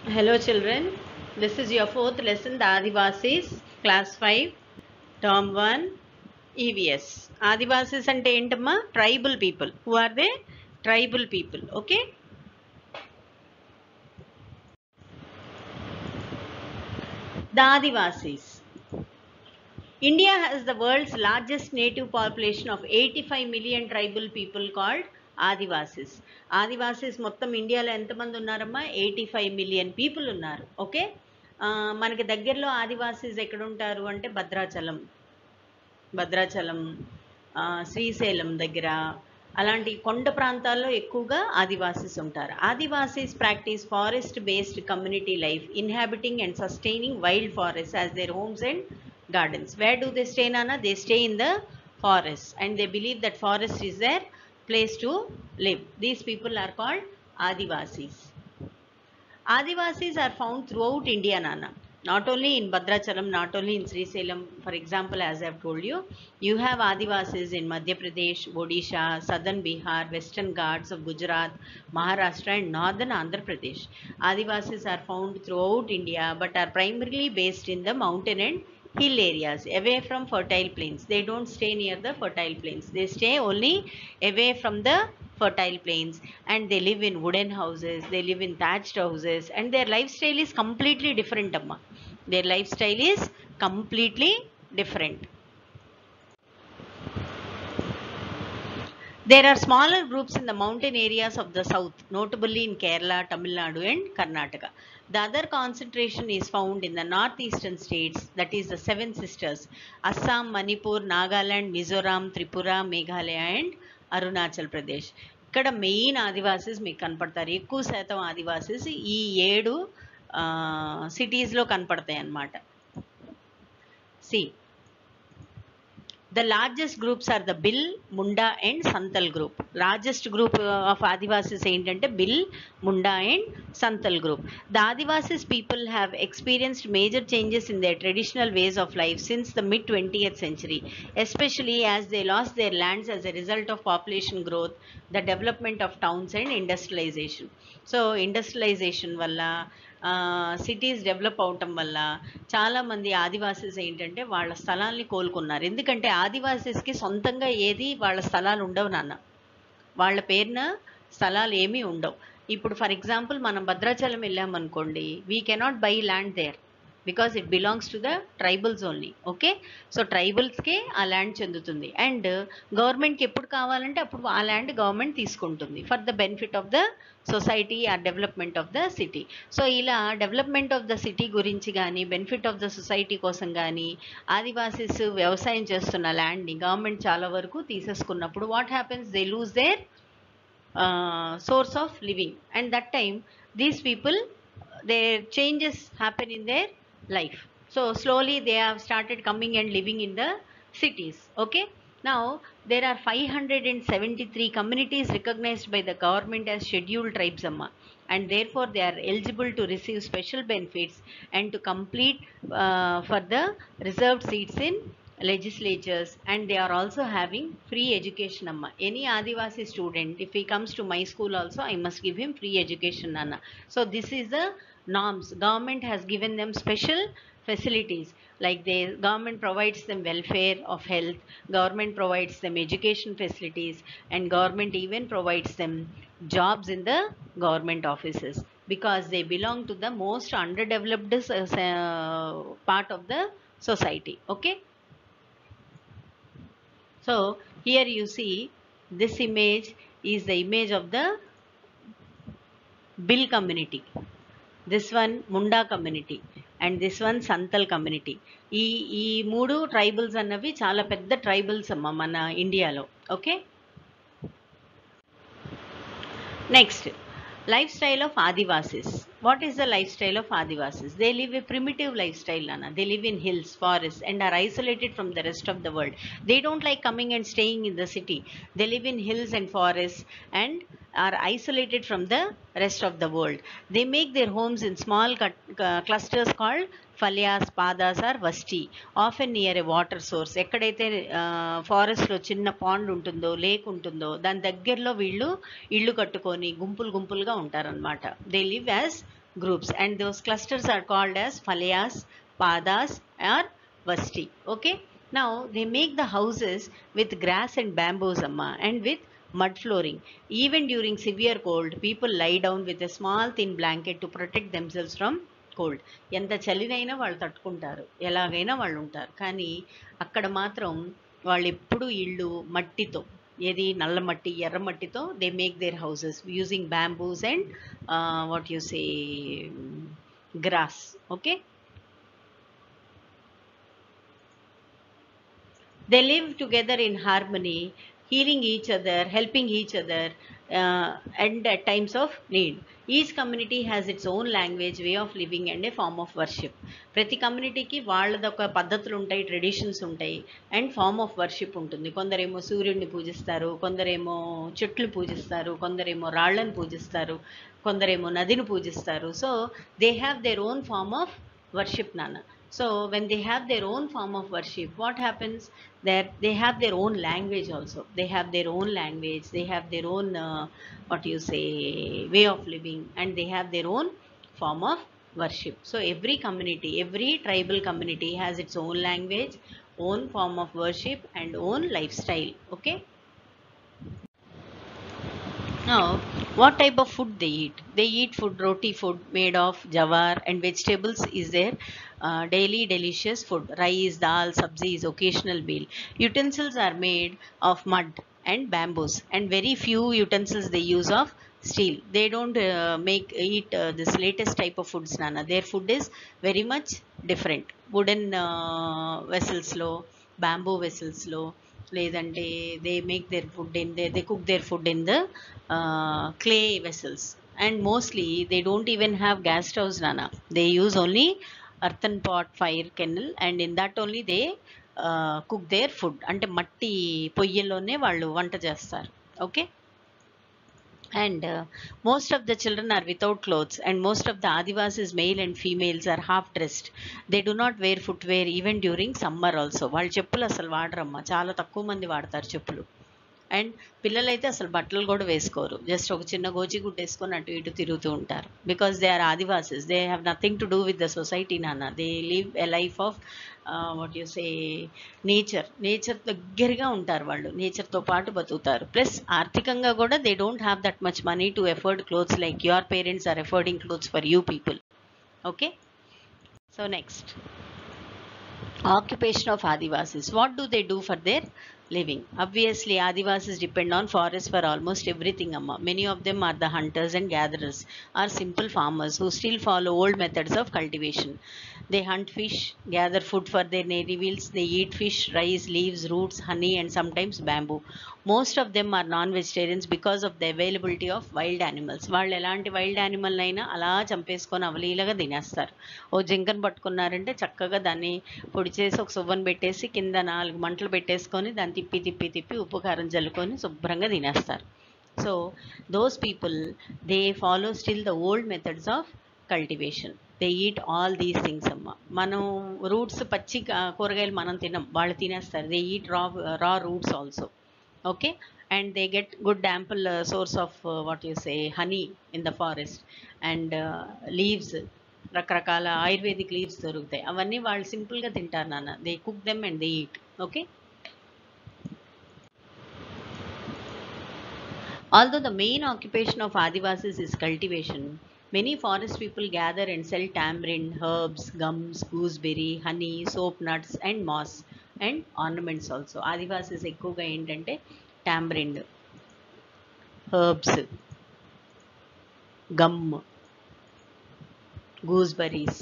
Hello children, this is your fourth lesson, the Adivasis, class 5, term 1, EVS. Adivasis ante entamma? Tribal people. Who are they? Tribal people, okay? The Adivasis. India has the world's largest native population of 85 million tribal people called Adivasis. Adivasis మొత్తం ఇండియాలో ఎంతమంది ఉన్నారమ్మా? 85 million people ఉన్నారు. Okay, మనకి దగ్గరలో ఆదివాసీస్ ఎక్కడ ఉంటారు అంటే భద్రాచలం, శ్రీశైలం దగ్గర అలాంటి కొండ ప్రాంతాల్లో ఎక్కువగా ఆదివాసీస్ ఉంటారు. Adivasis practice forest based community life, inhabiting and sustaining wild forest as there homes and gardens. Where do they stay, Nana? They stay in the forest and they believe that forest is their place to live. These people are called Adivasis. Adivasis are found throughout India, Nana. Not only in Bhadrachalam, not only in Srisailam. For example, as I have told you, you have Adivasis in Madhya Pradesh, Odisha, Southern Bihar, Western Ghats of Gujarat, Maharashtra and Northern Andhra Pradesh. Adivasis are found throughout India but are primarily based in the mountain and hill areas away from fertile plains. They don't stay near the fertile plains. They stay only away from the fertile plains and they live in wooden houses, they live in thatched houses, and their lifestyle is completely different, amma. Their lifestyle is completely different. There are smaller groups in the mountain areas of the south, notably in Kerala, Tamil Nadu and Karnataka. The other concentration is found in the northeastern states, that is the seven sisters, Assam, Manipur, Nagaland, Mizoram, Tripura, Meghalaya and Arunachal Pradesh. ఇక్కడ main Adivasis మీకు కనపడతారు. ఎక్కువ శాతం ఆదివాసీస్ ఈ 7 సిటీస్లో కనపడతాయి అన్నమాట. సి, the largest groups are the Bill, Munda and Santal group. Largest group of Adivasis ఏంటంటే Bill, Munda and Santal group. The Adivasis people have experienced major changes in their traditional ways of life since the mid 20th century, especially as they lost their lands as a result of population growth, the development of towns and industrialization. So industrialization వల్ల cities develop అవటం వల్ల చాలామంది ఆదివాసీస్ ఏంటంటే వాళ్ళ స్థలాల్ని కోలుకున్నారు. ఎందుకంటే ఆదివాసీస్కి సొంతంగా ఏది వాళ్ళ స్థలాలు ఉండవు నాన్న, వాళ్ళ పేరున స్థలాలు ఏమీ ఉండవు. ఇప్పుడు ఫర్ ఎగ్జాంపుల్ మనం భద్రాచలం వెళ్ళామనుకోండి, we cannot buy land there because it belongs to the tribals only. Okay, so ట్రైబల్స్కే ఆ ల్యాండ్ చెందుతుంది అండ్ గవర్నమెంట్కి ఎప్పుడు కావాలంటే అప్పుడు ఆ ల్యాండ్ గవర్నమెంట్ తీసుకుంటుంది for the benefit of the society or development of the city. So ఇలా డెవలప్మెంట్ ఆఫ్ ద సిటీ గురించి కానీ బెనిఫిట్ ఆఫ్ ద సొసైటీ కోసం కానీ ఆదివాసీస్ వ్యవసాయం చేస్తున్న ల్యాండ్ని గవర్నమెంట్ చాలా వరకు తీసేసుకున్నప్పుడు what happens, they lose their source of living and that time these people, their changes happen in their life. So slowly they have started coming and living in the cities. Okay, now there are 573 communities recognized by the government as scheduled tribes, amma, and therefore they are eligible to receive special benefits and to complete for the reserved seats in legislatures, and they are also having free education, amma. Any Adivasi student, if he comes to my school also, I must give him free education, Nana. So this is the norms. Government has given them special facilities, like the government provides them welfare of health, government provides them education facilities, and government even provides them jobs in the government offices because they belong to the most underdeveloped part of the society. Okay, so here you see this image is the image of the Bill community, this one Munda community and this one Santal community. ఈ మూడు tribals అన్నవి చాలా పెద్ద tribals అమ్మ మన ఇండియాలో. Okay, next lifestyle of Adivasis. What is the lifestyle of Adivasis? They live a primitive lifestyle, Nana. They live in hills, forests and are isolated from the rest of the world. They don't like coming and staying in the city. They live in hills and forests and are isolated from the rest of the world. They make their homes in small clusters called phalias, padas or vasti, often near a water source. ఎక్కడైతే ఫారెస్ట్లో చిన్న pond ఉంటుందో, lake ఉంటుందో దాని దగ్గరలో వీళ్ళు ఇళ్ళు కట్టుకొని గుంపులుగా ఉంటారనమాట. They live as groups, and those clusters are called as falayas, padas, or vasti. Okay. Now they make the houses with grass and bamboos, amma, and with mud flooring. Even during severe cold, people lie down with a small thin blanket to protect themselves from cold. ఎంత చలినైనా వాళ్ళు తట్టుకుంటారు, ఎలాగైనా వాళ్ళు ఉంటారు. కానీ అక్కడ మాత్రం వాళ్ళు ఎప్పుడూ ఇళ్ళు మట్టితో, ఏది నల్ల మట్టి, ఎర్ర మట్టితో they make their houses using bamboos and what you say grass. Okay. They live together in harmony, healing each other, helping each other, and at times of need. Each community has its own language, way of living, and a form of worship. ప్రతి కమ్యూనిటీకి వాళ్ళదొక పద్ధతులు ఉంటాయి, traditions ఉంటాయి, and form of worship ఉంటుంది. కొందరేమో సూర్యుడిని పూజిస్తారు, కొందరేమో చెట్లు పూజిస్తారు, కొందరేమో రాళ్లను పూజిస్తారు, కొందరేమో నదిని పూజిస్తారు. So they have their own form of worship, నాన్న. So when they have their own form of worship, what happens? That they have their own language also. They have their own language. They have their own what you say way of living, and they have their own form of worship. So every community, every tribal community has its own language, own form of worship, and own lifestyle. Okay. Now, what type of food they eat? They eat food, roti food made of jawar, and vegetables is their daily delicious food. Rice, dal, sabzis, occasional meal. Utensils are made of mud and bamboos, and very few utensils they use of steel. They don't eat this latest type of foods, nana. Their food is very much different. Wooden vessels lo, bamboo vessels lo, లేదంటే they make their food in they cook their food in the clay vessels, and mostly they don't even have gas stoves, nana. They use only earthen pot fire kennel, and in that only they cook their food. అంటే మట్టి పొయ్యిలోనే వాళ్ళు వంట చేస్తారు. Okay. And most of the children are without clothes, and most of the Adivasis, male and females, are half dressed. They do not wear footwear even during summer also. వాళ్ళు చెప్పులు అసలు వాడరమ్మా, చాలా తక్కువ మంది వాడతారు చెప్పులు. అండ్ పిల్లలైతే అసలు బట్టలు కూడా వేసుకోరు, జస్ట్ ఒక చిన్న గోచి గుట్టేసుకొని అటు ఇటు తిరుగుతూ ఉంటారు. Because they are Adivasis, they have nothing to do with the society, నాన్న. They live a life of what you say nature దగ్గరగా ఉంటారు వాళ్ళు, నేచర్తో పాటు బతుకుతారు. ప్లస్ ఆర్థికంగా కూడా they don't have that much money to afford clothes like your parents are affording clothes for you people. Okay. So next, occupation of Adivasis. What do they do for their living? Obviously, Adivasis depend on forests for almost everything, amma. Many of them are the hunters and gatherers, or simple farmers who still follow old methods of cultivation. They hunt fish, gather food for their meals. They eat fish, rice, leaves, roots, honey, and sometimes bamboo. Most of them are non-vegetarians because of the availability of wild animals. వాళ్ళు ఎలాంటి wild animal అయినా అలా చంపేసుకొని అవలీలగా తినేస్తారు. ఓ జింకను పట్టుకున్నారంటే చక్కగా దాన్ని పొడి చేసి ఒక సువ్వను పెట్టేసి కింద 4 మంటలు పెట్టేసుకొని దాన్ని తిప్పి తిప్పి తిప్పి ఉప్పు కారం జల్లుకొని శుభ్రంగా తినేస్తారు. So those people, they follow still the old methods of cultivation. They eat all these things, అమ్మ. మనం రూట్స్, పచ్చి కూరగాయలు మనం తినం, వాళ్ళు తినేస్తారు. దే ఈట్ రా roots also. Okay. And they get good ample source of what you say honey in the forest, and leaves, రకరకాల ఆయుర్వేదిక్ లీవ్స్ దొరుకుతాయి, అవన్నీ వాళ్ళు సింపుల్గా తింటారు, నాన్న. They cook them and they eat. Okay. Although the main occupation of Adivasis is cultivation, many forest people gather and sell tamarind, herbs, gums, gooseberry, honey, soap nuts, and moss, and ornaments also. Adivasis ఎక్కువగా ఏంటంటే tamarind, herbs, gum, gooseberries,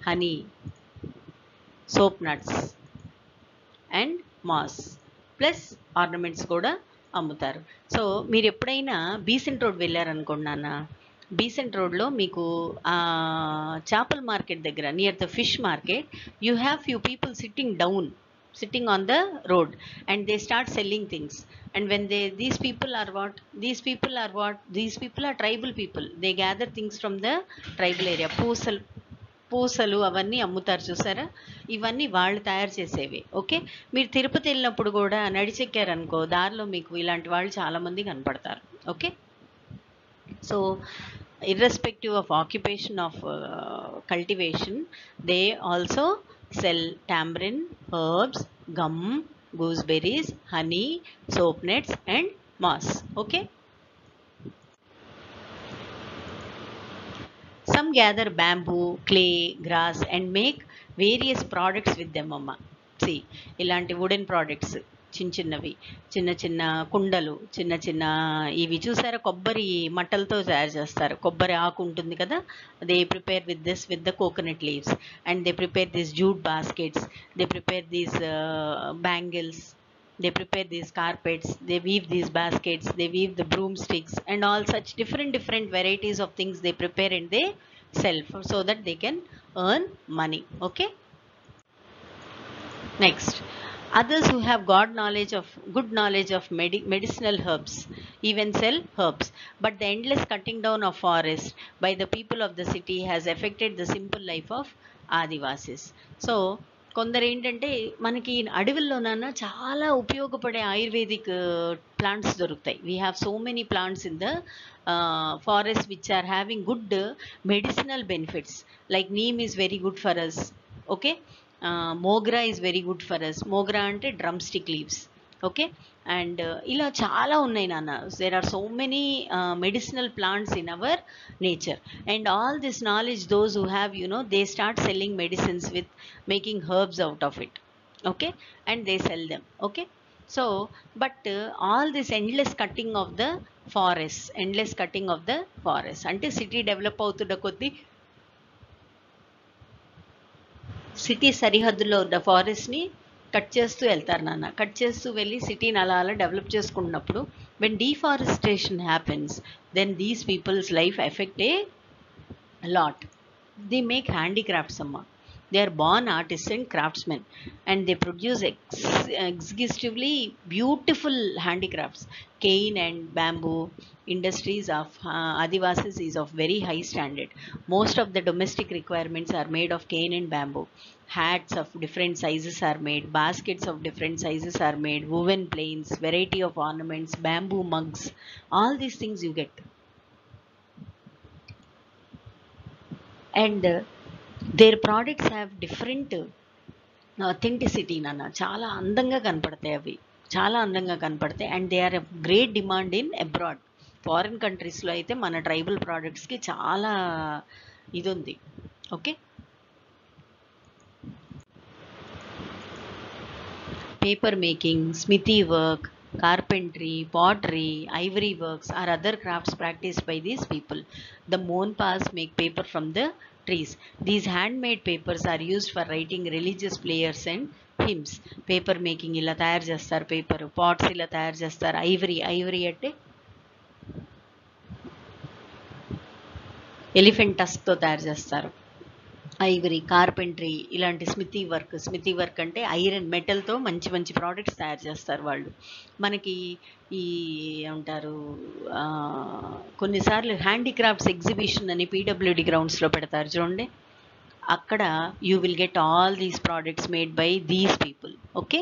honey, soap nuts, and moss, plus ornaments కూడా అమ్ముతారు. So మీరు ఎప్పుడైనా Besant road వెళ్ళారనుకోండి నాన్న, Besant రోడ్లో మీకు చేపల మార్కెట్ దగ్గర, near the fish market, you have few people sitting on the road, and they start selling things. And when these people are tribal people. They gather things from the tribal area. పూసలు అవన్నీ అమ్ముతారు, చూసారా? ఇవన్నీ వాళ్ళు తయారు చేసేవి. Okay. మీరు తిరుపతి వెళ్ళినప్పుడు కూడా నడిచెక్కారనుకో, దారిలో మీకు ఇలాంటి వాళ్ళు చాలామంది కనపడతారు. Okay. So irrespective of occupation of cultivation, they also sell tamarind, herbs, gum, gooseberries, honey, soap nets, and moss. Okay. Some gather bamboo, clay, grass, and make various products with them, amma. See, ఇలాంటి wooden products చిన్న చిన్నవి, చిన్న చిన్న కుండలు, చిన్న చిన్న ఇవి చూసారా, కొబ్బరి మట్టలతో తయారు చేస్తారు. కొబ్బరి ఆకు ఉంటుంది కదా, they prepare with this with the coconut leaves, and they prepare this jute baskets, they prepare these bangles, they prepare these carpets, they weave these baskets, they weave the broomsticks, and all such different varieties of things they prepare and they sell so that they can earn money. Okay. Next, others who have got knowledge of good knowledge of medicinal herbs even sell herbs. But the endless cutting down of forest by the people of the city has affected the simple life of Adivasis. So కొందరు ఏంటంటే మనకి అడవుల్లోనన్నా చాలా ఉపయోగపడే ayurvedic plants దొరుకుతాయి. We have so many plants in the forest which are having good medicinal benefits. Like neem is very good for us. Okay. Mogra is very good for us. Mogra అంటే drumstick leaves. Okay. And ఇలా చాలా ఉన్నాయి నాన్న. There are so many medicinal plants in our nature. And all this knowledge those who have, they start selling medicines with making herbs out of it. Okay. And they sell them. Okay. So but all this endless cutting of the forest అంటే city develop అవుతున్న కొద్దీ city సరిహద్దులో ఉన్న ఫారెస్ట్ని cut చేస్తూ వెళ్తారు నాన్న. Cut చేస్తూ వెళ్ళి సిటీని అలా అలా డెవలప్ చేసుకున్నప్పుడు, when deforestation happens, then these peoples life affect a lot. They make handicrafts అమ్మ. They are born artists and craftsmen, and they produce exhaustively beautiful handicrafts. Cane and bamboo industries of Adivasis is of very high standard. Most of the domestic requirements are made of cane and bamboo. Hats of different sizes are made, baskets of different sizes are made, woven planes, variety of ornaments, bamboo mugs, all these things you get. And their products have different authenticity నాన్న. చాలా అందంగా కనపడతాయి అవి, చాలా అందంగా కనపడతాయి. And they are a great demand in abroad. Foreign కంట్రీస్లో అయితే మన ట్రైబల్ ప్రోడక్ట్స్కి చాలా ఇది ఉంది. Okay. Paper making, smithy work, carpentry, pottery, ivory works are other crafts practiced by these people. The Monpas make paper from the trees. These handmade papers are used for writing religious prayers and hymns. Paper making illa tayar chestar, paper pots illa tayar chestar. Ivory అంటే elephant tusk తో తయారు చేస్తారు. Ivory, carpentry, ఇలాంటి స్మితీ work అంటే iron మెటల్తో మంచి మంచి products తయారు చేస్తారు వాళ్ళు. మనకి ఈ ఏమంటారు, కొన్నిసార్లు హ్యాండీక్రాఫ్ట్స్ ఎగ్జిబిషన్ అని పీడబ్ల్యూడి గ్రౌండ్స్లో పెడతారు చూడండి. అక్కడ you will get all these products made by these people. Okay.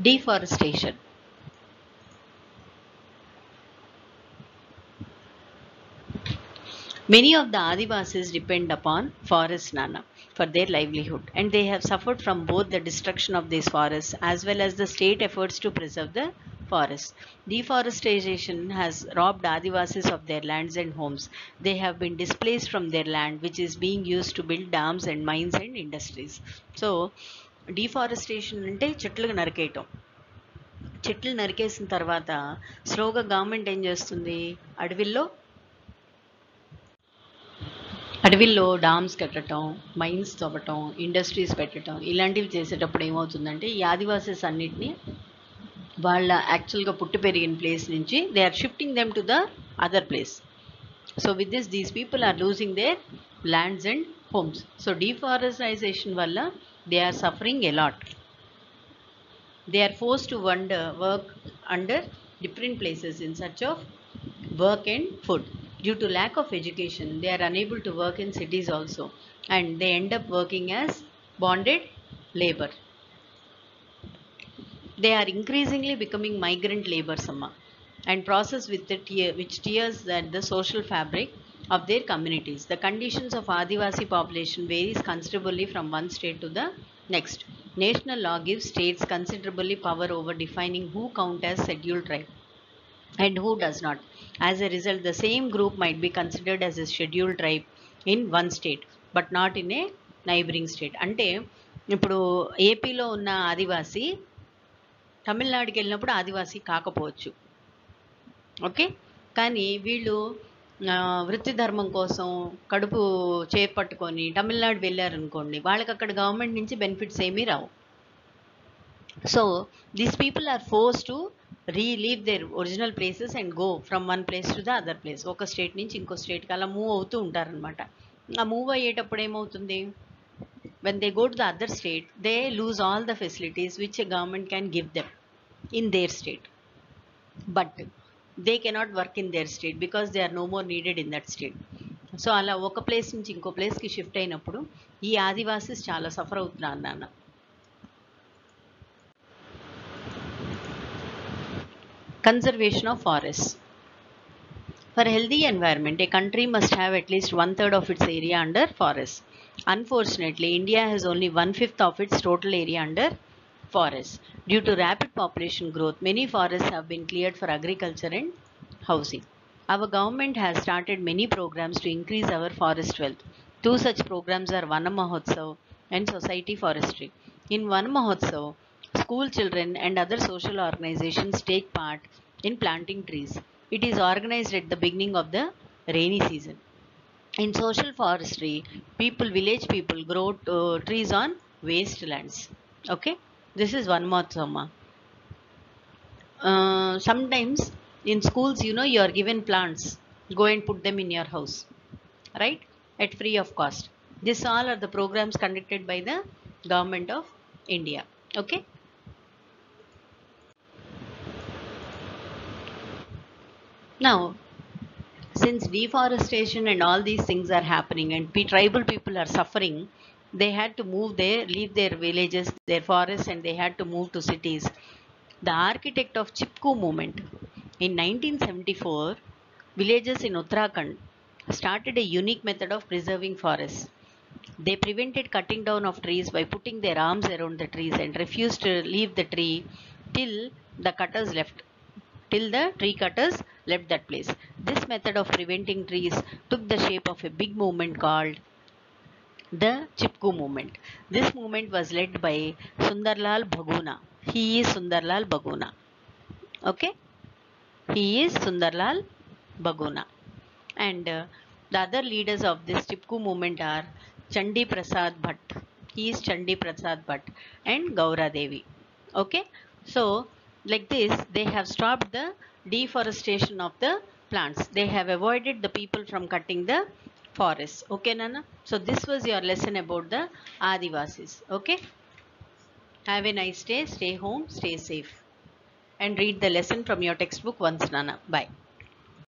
Deforestation. Many of the Adivasis depend upon forest nana for their livelihood, and they have suffered from both the destruction of these forests as well as the state efforts to preserve the forests. Deforestation has robbed Adivasis of their lands and homes. They have been displaced from their land, which is being used to build dams and mines and industries. So, deforestation అంటే చెట్లు నరికేయటం. చెట్లు నరికేసిన తర్వాత స్లోగా government ఏం చేస్తుంది, అడవిల్లో డామ్స్ కట్టడం, mines తవ్వటం, industries పెట్టడం, ఇలాంటివి చేసేటప్పుడు ఏమవుతుందంటే ఈ ఆదివాసీస్ అన్నిటినీ వాళ్ళ యాక్చువల్గా పుట్టి పెరిగిన ప్లేస్ నుంచి they are shifting them to the other place. So with this these people are losing their lands and homes. So deforestation వల్ల they are suffering a lot. They are forced to work under different places in search of work and food. Due to lack of education, they are unable to work in cities also, and they end up working as bonded labor. They are increasingly becoming migrant labor, Amma, and process which tears at the social fabric of their communities. The conditions of Adivasi population varies considerably from one state to the next. National law gives states considerably power over defining who count as scheduled tribe and who does not. As a result, the same group might be considered as a scheduled tribe in one state, but not in a neighboring state. అంటే ఇప్పుడు ఏపీలో ఉన్న ఆదివాసి తమిళనాడుకి వెళ్ళినప్పుడు ఆదివాసి కాకపోవచ్చు. Okay, కానీ వీళ్ళు వృత్తి ధర్మం కోసం కడుపు చేపట్టుకొని తమిళనాడు వెళ్ళారనుకోండి, వాళ్ళకి అక్కడ గవర్నమెంట్ నుంచి బెనిఫిట్స్ ఏమీ రావు. So these people are force to leave their original places and go from one place to the other place. ఒక స్టేట్ నుంచి ఇంకో స్టేట్కి అలా మూవ్ అవుతూ ఉంటారనమాట. ఆ మూవ్ అయ్యేటప్పుడు ఏమవుతుంది, when they go to the other state, they lose all the facilities which a government can give them in their state. But they cannot work in their state because they are no more needed in that state. So అలా ఒక place నుంచి ఇంకో ప్లేస్కి shift అయినప్పుడు ఈ ఆదివాసీస్ చాలా suffer అవుతున్నారు నాన్న. Conservation of forests. For a healthy environment, a country must have at least 1/3 of its area under forests. Unfortunately, India has only 1/5 of its total area under forests. Due to rapid population growth, many forests have been cleared for agriculture and housing. Our government has started many programs to increase our forest wealth. Two such programs are Vana Mahotsav and Society Forestry. In Vana Mahotsav, school children and other social organizations take part in planting trees. It is organized at the beginning of the rainy season. In social forestry, village people grow trees on wastelands. Okay, this is one more Soma. Sometimes in schools, you know, you are given plants. Go and put them in your house, right? At free of cost. This all are the programs conducted by the government of India. Okay. Now, since deforestation and all these things are happening and tribal people are suffering, they had to leave their villages, their forests, and they had to move to cities. The architect of Chipko movement in 1974, villages in Uttarakhand started a unique method of preserving forests. They prevented cutting down of trees by putting their arms around the trees and refused to leave the tree till the tree cutters left that place. This method of preventing trees took the shape of a big movement called the Chipko movement. This movement was led by Sundarlal Bhaguna. He is Sundarlal Bhaguna. Okay? He is Sundarlal Bhaguna. And the other leaders of this Chipko movement are Chandi Prasad Bhatt. He is Chandi Prasad Bhatt and Gaura Devi. Okay? So, like this, they have stopped the deforestation of the plants. They have avoided the people from cutting the forests. Okay, Nana? So, this was your lesson about the Adivasis. Okay? Have a nice day. Stay home. Stay safe. And read the lesson from your textbook once, Nana. Bye.